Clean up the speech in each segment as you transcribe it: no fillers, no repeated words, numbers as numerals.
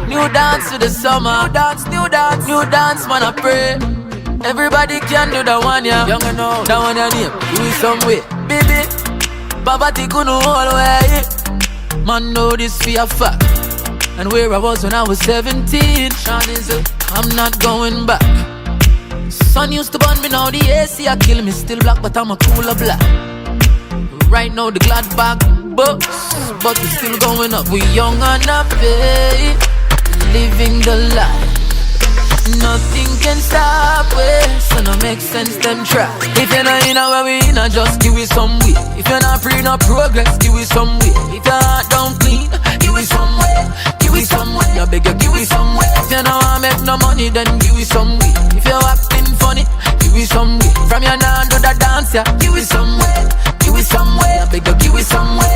New dance to the summer. New dance, man, I pray. Everybody can do that one, yeah. Young and old, that one, your name. Do it some way, baby. Baba Tikunu all way. Man, know this for a fact. And where I was when I was 17, Sean is I'm not going back. Sun used to burn me, now the AC I kill me. Still black, but I'm a cooler black. Right now the glad back books, but we still going up. We young and happy, living the life. Nothing can stop us, so no make sense them try. If you're not in where we in, just give it some way. If you're not free, no progress, give it some way. If your heart don't clean, give it some way. Give it some way, I beg you, give it some way. If you don't want make no money, then give it some way. If you're acting funny, give it some way. From your nan to the dance, yeah, give it some way. Give it some way, I beg you, give it some way.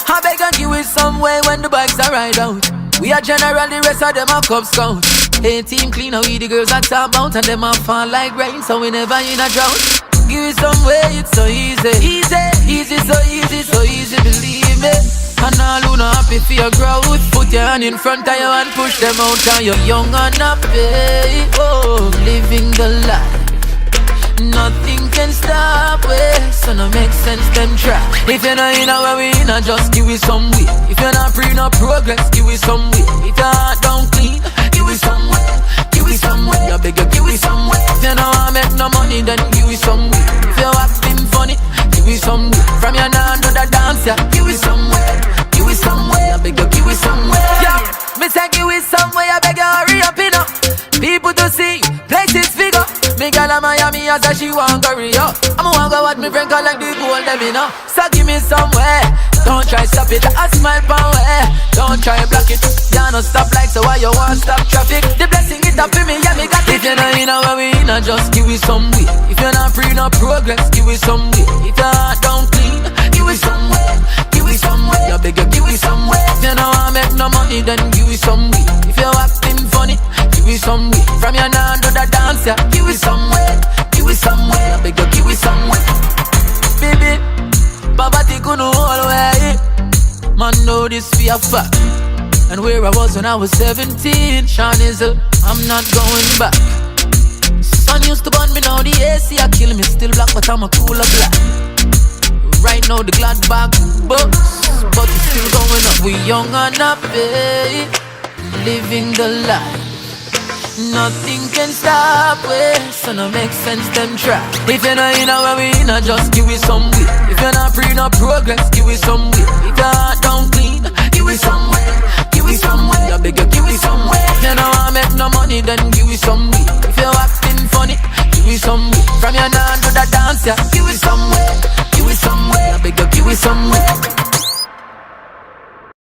I beg you, give it some way when the bikes are ride out. We are general, the rest of them are Cub Scouts. Hey team clean, how we the girls that talk about. And them are fall like rain, so we never in a drought. Give it some way, it's so easy. Easy, so easy, believe me. And all who not happy for your growth, put your hand in front of you and push them out. And you're young and happy, oh, living the life. Nothing can stop us, so no make sense them try. If you're not in where we in, just give it some way. If you're not free, no progress, give it some way. If your heart don't clean, give it some way. Give it some way, I beg you, give it some way. If you don't want make no money, then give it some way. If you're acting funny, give it some way. From your nan to the dance, yeah, give it some way. Give it some way, I beg you, give it some way. Yeah, me say give it some way, I beg you, hurry up, you know. People to see, places figure. Me girl a Miami as a she want go Rio. I'ma want go watch me friend collect the gold them you know. So give me somewhere. Don't try stop it, I smile power. Don't try block it. You no stop like so why you want stop traffic? The blessing it up for me, yeah me got it. If you're not in where we in, just give it some way. If you're not free, no progress, give it some way. If your heart don't clean, give it some way. Give it some way, I beg you, give it some way. If you don't want make no money, then give it some way. If you're acting funny, give it some way. From your nan to the dance, yeah, give it some way. Give it some way, I beg you, give it some way. Baby, Baba Tikunu all way. Man know this for a fact. And where I was when I was 17, Sean is I'm not going back. Sun used to burn me, now the AC I kill me. Still black, but I'm a cooler black. Right now the glad back books, but we still going up. We young and happy, living the life. Nothing can stop us, so no make sense them try. If you're not in where we in, just give it some way. If you're not free, no progress, give it some way. If your heart don't clean, give it some way. Give it some way, I beg you, give it some way. If you don't want make no money, then give it some way. If you're acting funny, give it some way. From your nan to the dance, yeah, give it